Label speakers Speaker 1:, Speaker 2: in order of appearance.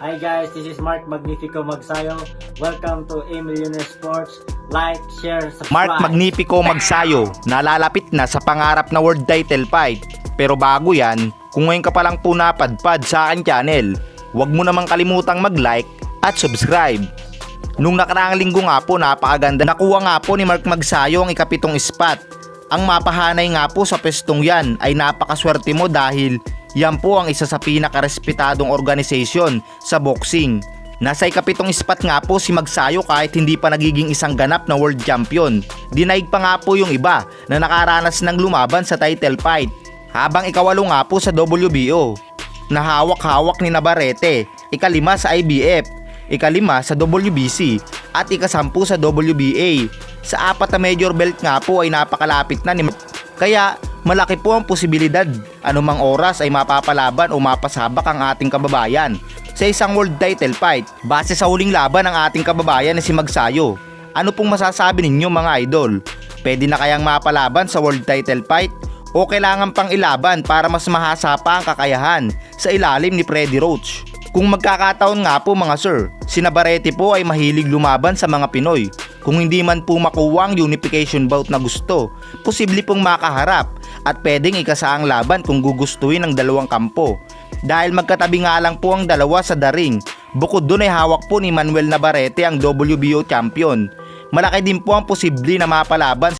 Speaker 1: Hi guys, this is Mark Magnifico Magsayo. Welcome to A Millionaire Sports. Like, share, subscribe.
Speaker 2: Mark Magnifico Magsayo, nalalapit na sa pangarap na world title fight. Pero bago yan, kung ngayon ka palang po napadpad sa akin channel, huwag mo namang kalimutang mag-like at subscribe. Nung nakaraang linggo nga po, napakaganda. Nakuha nga po ni Mark Magsayo ang ikapitong spot. Ang mapahanay nga po sa pwestong yan ay napakaswerte mo dahil yan po ang isa sa pinakarespetadong organisasyon sa boxing. Nasa ikapitong spot nga po si Magsayo kahit hindi pa nagiging isang ganap na world champion. Dinaig pa nga po yung iba na nakaranas ng lumaban sa title fight. Habang ikawalo nga po sa WBO na hawak-hawak ni Navarrete, ikalima sa IBF, ikalima sa WBC at ikasampu sa WBA. Sa apat na major belt nga po ay napakalapit na ni kaya malaki po ang posibilidad anumang oras ay mapapalaban o mapasabak ang ating kababayan sa isang world title fight base sa huling laban ng ating kababayan na si Magsayo. Ano pong masasabi ninyo mga idol? Pwede na kayang mapalaban sa world title fight o kailangan pang ilaban para mas mahasa pa ang kakayahan sa ilalim ni Freddie Roach? Kung magkakataon nga po mga sir, si Navarrete po ay mahilig lumaban sa mga Pinoy. Kung hindi man po makuha ang unification bout na gusto, posible pong makaharap at pwedeng ikasaang laban kung gugustuhin ng dalawang kampo. Dahil magkatabi nga lang po ang dalawa sa the ring, bukod dun ay hawak po ni Manuel Navarrete ang WBO champion. Malaki din po ang posible na mapalaban